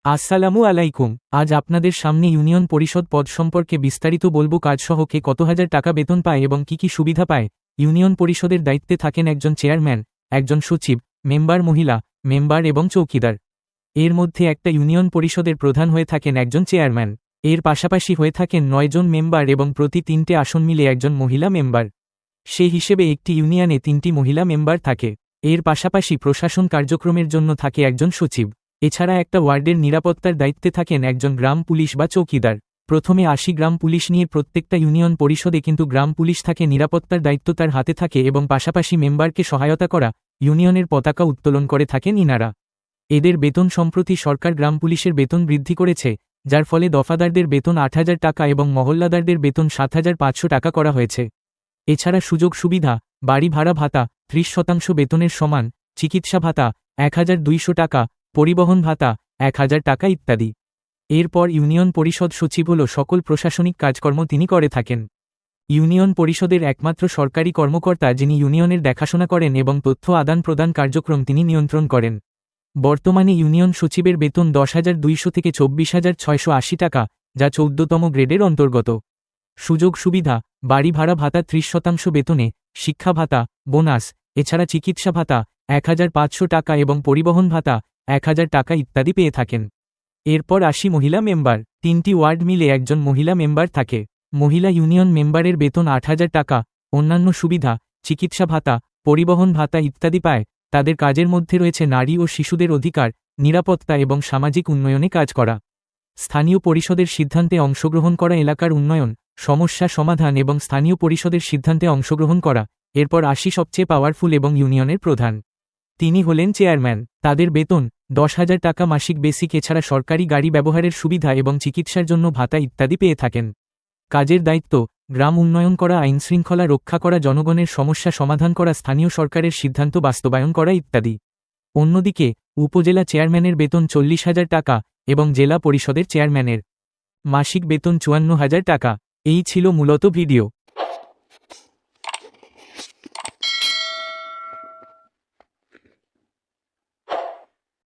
আসসালামু আলাইকুম। আজ আপনাদের সামনে ইউনিয়ন পরিষদ পদ সম্পর্কে বিস্তারিত বলবো। কাজসহ কে কত হাজার টাকা বেতন পায় এবং কি কি সুবিধা পায়। ইউনিয়ন পরিষদের দায়িত্বে থাকেন একজন চেয়ারম্যান, একজন সচিব, মেম্বার মহিলা, মেম্বার এবং চৌকিদার। এর মধ্যে একটা ইউনিয়ন পরিষদের প্রধান হয়ে থাকেন একজন চেয়ারম্যান। এর পাশাপাশি হয়ে থাকেন ৯ জন মেম্বার এবং প্রতি ৩টে আসন মিলে একজন মহিলা মেম্বার। সেই হিসেবে একটি ইউনিয়নে ৩টি মহিলা মেম্বার থাকে। এর পাশাপাশি প্রশাসন কার্যক্রমের জন্য থাকে একজন সচিব। এছাড়া একটা ওয়ার্ডের নিরাপত্তার দায়িত্বে থাকেন একজন গ্রাম পুলিশ বা চৌকিদার। প্রথমে ৮০ গ্রাম পুলিশ নিয়ে প্রত্যেকটা ইউনিয়ন পরিষদে, কিন্তু গ্রাম পুলিশ থাকে, নিরাপত্তার দায়িত্ব তার হাতে থাকে এবং পাশাপাশি মেম্বারকে সহায়তা করা, ইউনিয়নের পতাকা উত্তোলন করে থাকেন ইনারা। এদের বেতন সম্প্রতি সরকার গ্রাম পুলিশের বেতন বৃদ্ধি করেছে, যার ফলে দফাদারদের বেতন ৮,০০০ টাকা এবং মহল্লাদারদের বেতন ৭,৫০০ টাকা করা হয়েছে। এছাড়া সুযোগ সুবিধা, বাড়ি ভাড়া ভাতা ৩০% বেতনের সমান, চিকিৎসা ভাতা ১,২০০ টাকা, পরিবহন ভাতা ১,০০০ টাকা ইত্যাদি। এরপর ইউনিয়ন পরিষদ সচিব হল সকল প্রশাসনিক কাজকর্ম তিনি করে থাকেন। ইউনিয়ন পরিষদের একমাত্র সরকারি কর্মকর্তা যিনি ইউনিয়নের দেখাশোনা করেন এবং তথ্য আদান প্রদান কার্যক্রম তিনি নিয়ন্ত্রণ করেন। বর্তমানে ইউনিয়ন সচিবের বেতন ১০,২০০ থেকে ২৪,৬৮০ টাকা, যা ১৪তম গ্রেডের অন্তর্গত। সুযোগ সুবিধা, বাড়ি ভাড়া ভাতা ৩০% বেতনে, শিক্ষা ভাতা, বোনাস, এছাড়া চিকিৎসা ভাতা ১,৫০০ টাকা এবং পরিবহন ভাতা ১,০০০ টাকা ইত্যাদি পেয়ে থাকেন। এরপর আসি মহিলা মেম্বার। ৩টি ওয়ার্ড মিলে একজন মহিলা মেম্বার থাকে। মহিলা ইউনিয়ন মেম্বারের বেতন ৮,০০০ টাকা। অন্যান্য সুবিধা, চিকিৎসা ভাতা, পরিবহন ভাতা ইত্যাদি পায়। তাদের কাজের মধ্যে রয়েছে নারী ও শিশুদের অধিকার, নিরাপত্তা এবং সামাজিক উন্নয়নে কাজ করা, স্থানীয় পরিষদের সিদ্ধান্তে অংশগ্রহণ করা, এলাকার উন্নয়ন, সমস্যা সমাধান এবং স্থানীয় পরিষদের সিদ্ধান্তে অংশগ্রহণ করা। এরপর আসি সবচেয়ে পাওয়ারফুল এবং ইউনিয়নের প্রধান। তিনি হলেন চেয়ারম্যান। তাদের বেতন ১০,০০০ টাকা মাসিক বেসিক, এছাড়া সরকারি গাড়ি ব্যবহারের সুবিধা এবং চিকিৎসার জন্য ভাতা ইত্যাদি পেয়ে থাকেন। কাজের দায়িত্ব, গ্রাম উন্নয়ন করা, আইনশৃঙ্খলা রক্ষা করা, জনগণের সমস্যা সমাধান করা, স্থানীয় সরকারের সিদ্ধান্ত বাস্তবায়ন করা ইত্যাদি। অন্যদিকে উপজেলা চেয়ারম্যানের বেতন ৪০,০০০ টাকা এবং জেলা পরিষদের চেয়ারম্যানের মাসিক বেতন ৫৪,০০০ টাকা। এই ছিল মূলত ভিডিও।